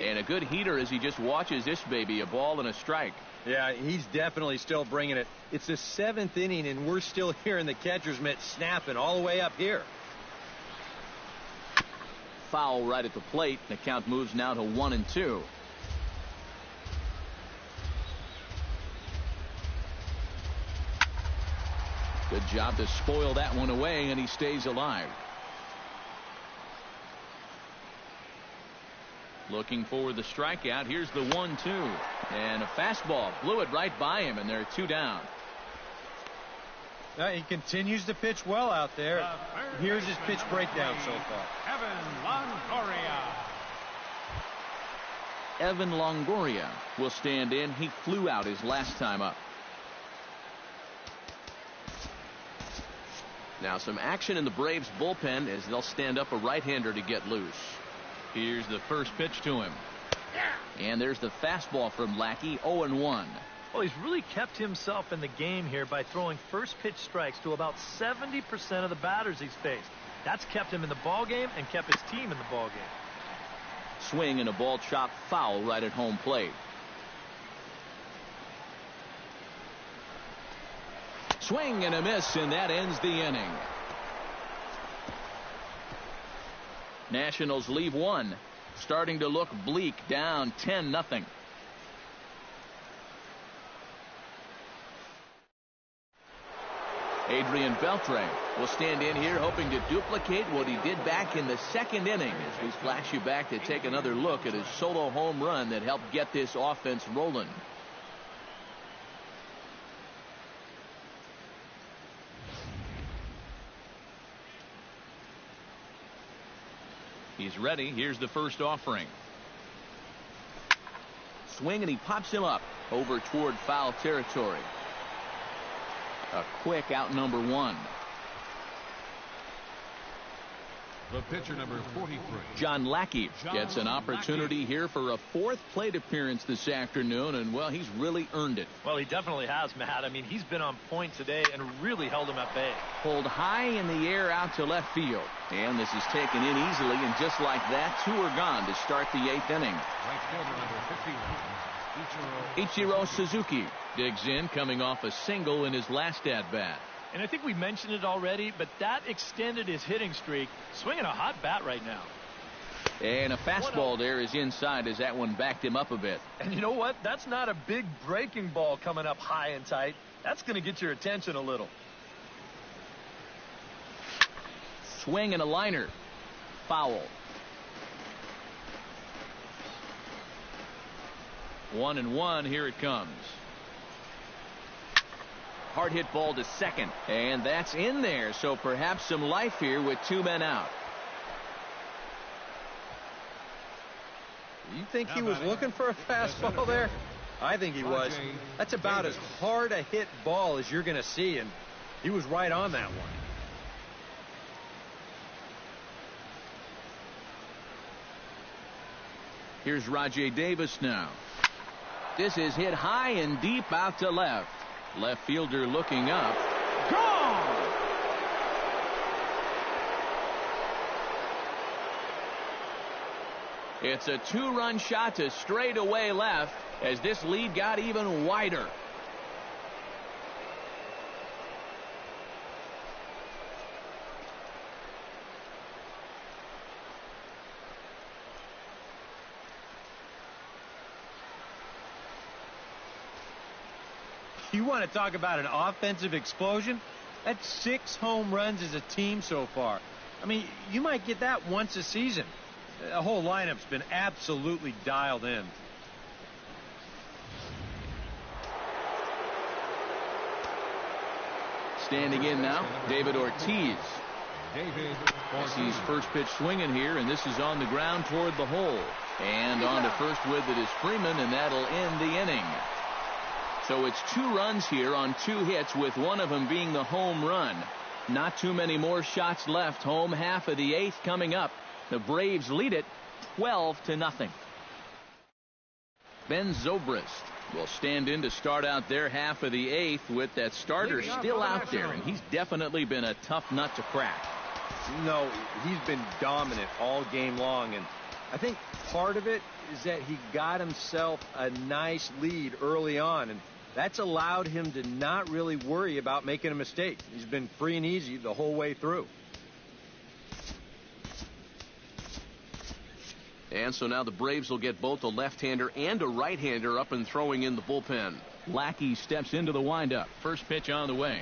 And a good heater as he just watches this baby. A ball and a strike. Yeah, he's definitely still bringing it. It's the 7th inning, and we're still hearing the catcher's mitt snapping all the way up here. Foul right at the plate. The count moves now to 1-2. Good job to spoil that one away, and he stays alive. Looking for the strikeout. Here's the 1-2. And a fastball. Blew it right by him, and they're 2 down. He continues to pitch well out there. Here's his pitch breakdown so far. Evan Longoria will stand in. He flew out his last time up. Now some action in the Braves bullpen as they'll stand up a right-hander to get loose. Here's the first pitch to him. And there's the fastball from Lackey, 0-1. Well, he's really kept himself in the game here by throwing first pitch strikes to about 70% of the batters he's faced. That's kept him in the ball game and kept his team in the ball game. Swing and a ball chopped foul right at home plate. Swing and a miss, and that ends the inning. Nationals leave one. Starting to look bleak, down 10-0. Adrian Beltre will stand in here hoping to duplicate what he did back in the 2nd inning as we flash you back to take another look at his solo home run that helped get this offense rolling. He's ready. Here's the first offering. Swing, and he pops him up over toward foul territory. A quick out number 1. The pitcher, number 43. John Lackey gets an opportunity here for a 4th plate appearance this afternoon, and well, he's really earned it. Well, he definitely has, Matt. I mean, he's been on point today and really held him at bay. Pulled high in the air out to left field, and this is taken in easily, and just like that, 2 are gone to start the 8th inning. Right fielder, number 51. Ichiro Suzuki digs in, coming off a single in his last at-bat. And I think we mentioned it already, but that extended his hitting streak. Swinging a hot bat right now. And a fastball there is inside as that one backed him up a bit. And you know what? That's not a big breaking ball coming up high and tight. That's going to get your attention a little. Swing and a liner. Foul. 1-1. Here it comes. Hard hit ball to second, and that's in there, so perhaps some life here with 2 men out. You think he was looking for a fastball there? I think he was. That's about as hard a hit ball as you're going to see, and he was right on that one. Here's Rajai Davis now. This is hit high and deep out to left. Left fielder looking up. Gone! It's a 2-run shot to straightaway left as this lead got even wider. You want to talk about an offensive explosion? That's 6 home runs as a team so far. I mean, you might get that once a season. The whole lineup's been absolutely dialed in. Standing in now, David Ortiz. David. He's first pitch swinging here, and this is on the ground toward the hole. And on to first with it is Freeman, and that'll end the inning. So it's 2 runs here on 2 hits, with one of them being the home run. Not too many more shots left. Home half of the 8th coming up. The Braves lead it 12-0. Ben Zobrist will stand in to start out their half of the 8th with that starter still out there, and he's definitely been a tough nut to crack. No, he's been dominant all game long, and I think part of it is that he got himself a nice lead early on, and that's allowed him to not really worry about making a mistake. He's been free and easy the whole way through. And so now the Braves will get both a left-hander and a right-hander up and throwing in the bullpen. Lackey steps into the windup. First pitch on the way.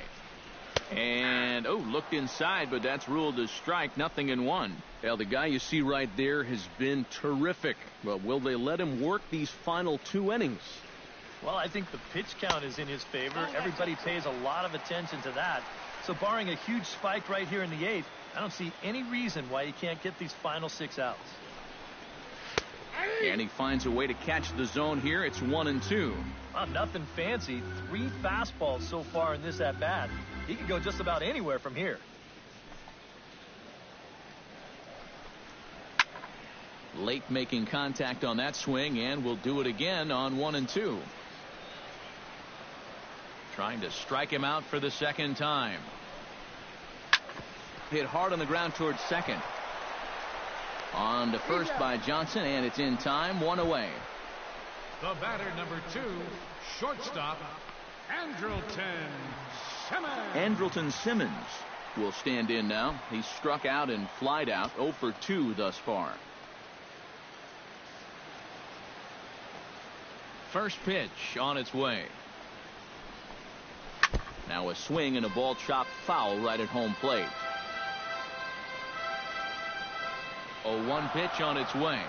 And, looked inside, but that's ruled as strike. 0-1. Well, the guy you see right there has been terrific. But will they let him work these final 2 innings? Well, I think the pitch count is in his favor. Everybody pays a lot of attention to that. So barring a huge spike right here in the 8th, I don't see any reason why he can't get these final 6 outs. And he finds a way to catch the zone here. It's 1-2. Nothing fancy. 3 fastballs so far in this at-bat. He could go just about anywhere from here. Late making contact on that swing, and will do it again on 1-2. Trying to strike him out for the second time. Hit hard on the ground towards second. On to first by Johnson, and it's in time. 1 away. The batter, number 2, shortstop, Andrelton Simmons will stand in now. He's struck out and flied out. 0 for 2 thus far. First pitch on its way. Now a swing and a ball chopped foul right at home plate. 0-1 pitch on its way.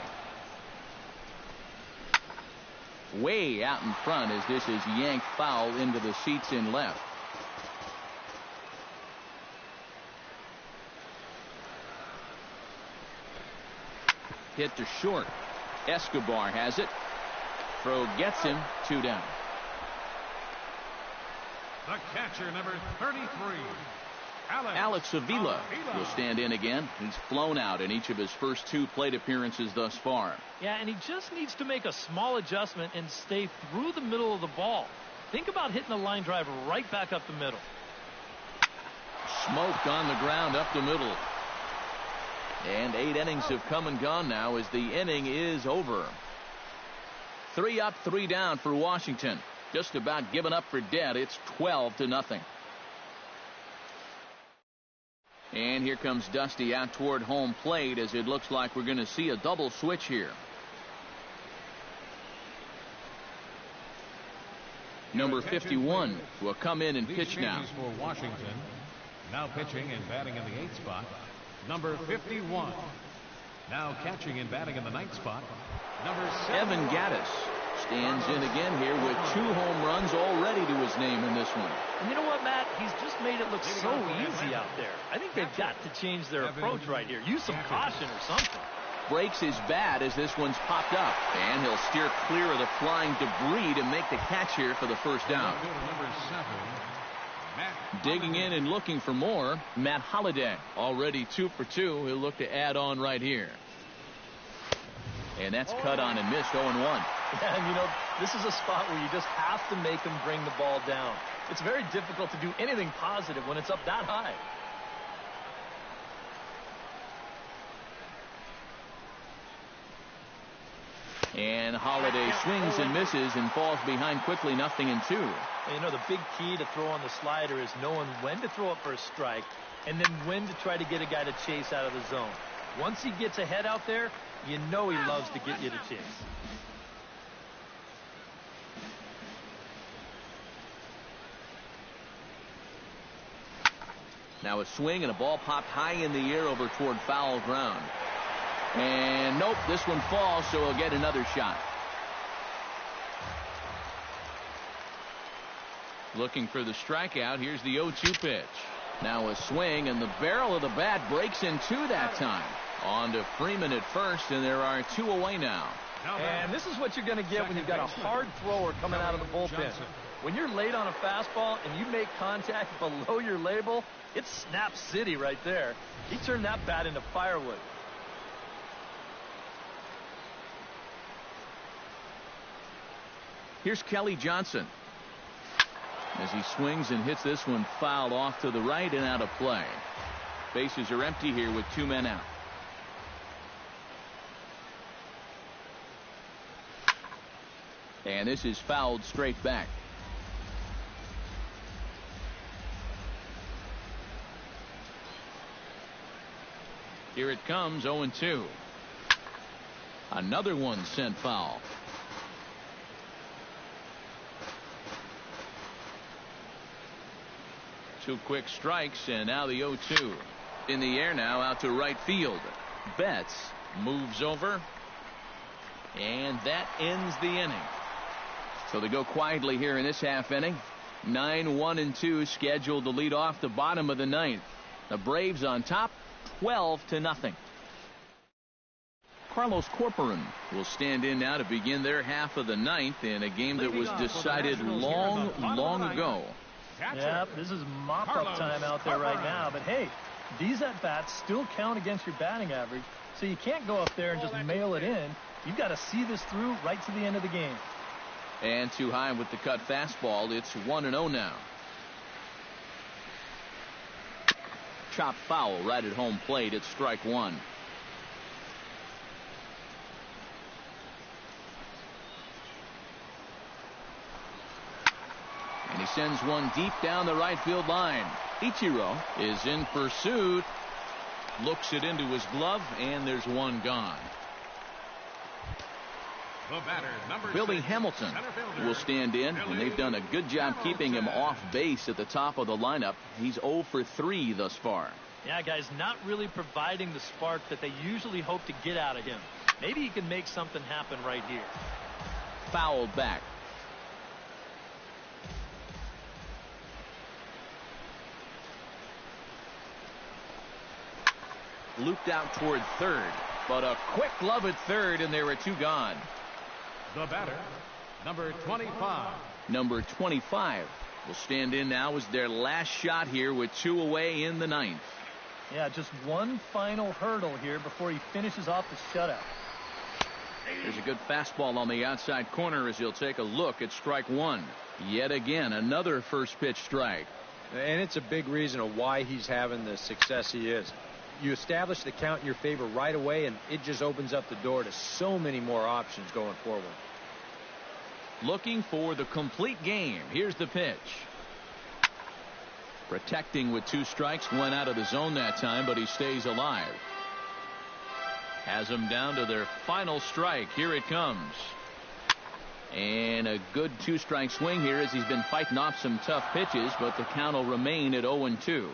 Way out in front as this is yanked foul into the seats in left. Hit to short. Escobar has it. Throw gets him. 2 down. The catcher, number 33, Alex Avila will stand in again. He's flown out in each of his first 2 plate appearances thus far. Yeah, and he just needs to make a small adjustment and stay through the middle of the ball. Think about hitting a line drive right back up the middle. Smoked on the ground up the middle. And 8 innings have come and gone now as the inning is over. 3 up, 3 down for Washington. Just about given up for dead. It's 12-0. And here comes Dusty out toward home plate as it looks like we're going to see a double switch here. Number 51 will come in and pitch now. For Washington, now pitching and batting in the 8th spot, number 51. Now catching and batting in the 9th spot, number 7. Evan Gattis stands in again here with 2 home runs already to his name in this one. And you know what, Matt? He's just made it look so easy out there. I think they've got to change their approach right here. Use some caution or something. Breaks his bat as this one's popped up. And he'll steer clear of the flying debris to make the catch here for the first down. Digging in and looking for more, Matt Holliday. Already 2 for 2. He'll look to add on right here. And that's cut on and missed. 0-1. Yeah, and you know, this is a spot where you just have to make them bring the ball down. It's very difficult to do anything positive when it's up that high. And Holliday swings and misses and falls behind quickly. 0-2. And you know, the big key to throw on the slider is knowing when to throw it for a strike and then when to try to get a guy to chase out of the zone. Once he gets ahead out there, you know he loves to get you to chase. Now a swing and a ball popped high in the air over toward foul ground. And nope, this one falls, so he'll get another shot. Looking for the strikeout. Here's the 0-2 pitch. Now a swing, and the barrel of the bat breaks in two that time. On to Freeman at first, and there are two away now. And this is what you're going to get when you've got a hard thrower coming out of the bullpen. When you're late on a fastball and you make contact below your label, it's snap city right there. He turned that bat into firewood. Here's Kelly Johnson. As he swings and hits this one foul off to the right and out of play. Bases are empty here with two men out. And this is fouled straight back. Here it comes, 0-2. Another one sent foul. Two quick strikes, and now the 0-2. In the air now, out to right field. Betts moves over, and that ends the inning. So they go quietly here in this half inning. 9-1-2 scheduled to lead off the bottom of the ninth. The Braves on top, 12-0. Carlos Corporan will stand in now to begin their half of the ninth in a game that was decided long ago. Yep, this is mop-up time out there right now. But hey, these at-bats still count against your batting average, so you can't go up there and just mail it in. You've got to see this through right to the end of the game. And too high with the cut fastball. It's 1-0 now. Chop foul right at home plate. It's strike one. And he sends one deep down the right field line. Ichiro is in pursuit. Looks it into his glove, and there's one gone. The batter, number Billy 6, Hamilton will stand in, and they've done a good job keeping him off base at the top of the lineup. He's 0 for 3 thus far. Yeah, guys, not really providing the spark that they usually hope to get out of him. Maybe he can make something happen right here. Fouled back. Looped out toward third, but a quick glove at third, and there are two gone. The batter, number 25. Number 25 will stand in now as their last shot here with two away in the ninth. Yeah, just one final hurdle here before he finishes off the shutout. There's a good fastball on the outside corner as he'll take a look at strike one. Yet again, another first pitch strike. And it's a big reason of why he's having the success he is. You establish the count in your favor right away, and it just opens up the door to so many more options going forward. Looking for the complete game. Here's the pitch. Protecting with two strikes, went out of the zone that time, but he stays alive. Has them down to their final strike. Here it comes. And a good two-strike swing here as he's been fighting off some tough pitches, but the count will remain at 0-2.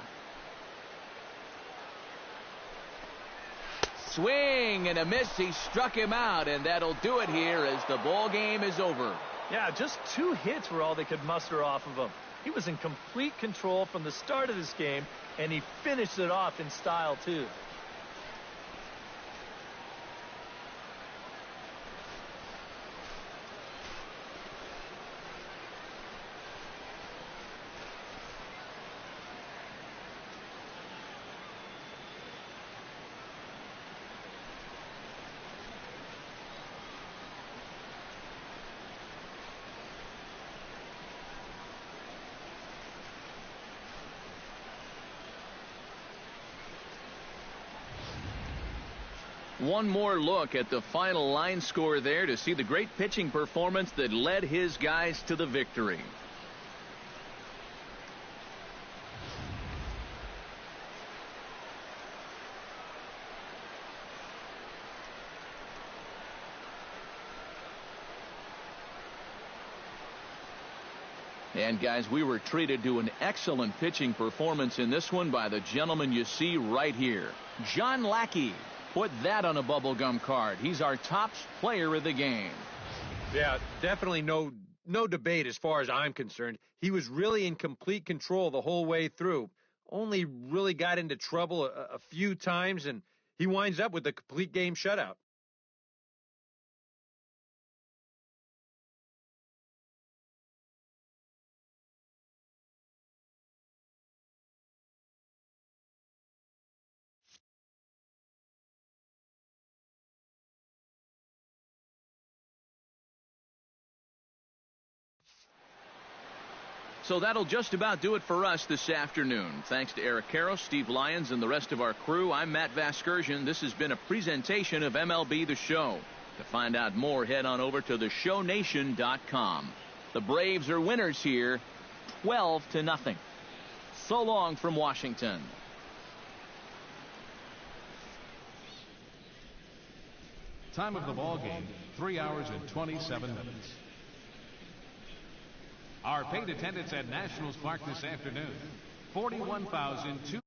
Swing and a miss. He struck him out, and that'll do it here as the ball game is over. Yeah, just two hits were all they could muster off of him. He was in complete control from the start of this game, and he finished it off in style, too. One more look at the final line score there to see the great pitching performance that led his guys to the victory. And guys, we were treated to an excellent pitching performance in this one by the gentleman you see right here. John Lackey. Put that on a bubblegum card. He's our top player of the game. Yeah, definitely no debate as far as I'm concerned. He was really in complete control the whole way through. only really got into trouble a few times, and he winds up with a complete game shutout. So that'll just about do it for us this afternoon. Thanks to Eric Karros, Steve Lyons, and the rest of our crew. I'm Matt Vasgersian. This has been a presentation of MLB The Show. To find out more, head on over to theshownation.com. The Braves are winners here, 12-0. So long from Washington. Time of the ball game, 3 hours and 27 minutes. Our paid attendance at Nationals Park this afternoon, 41,200.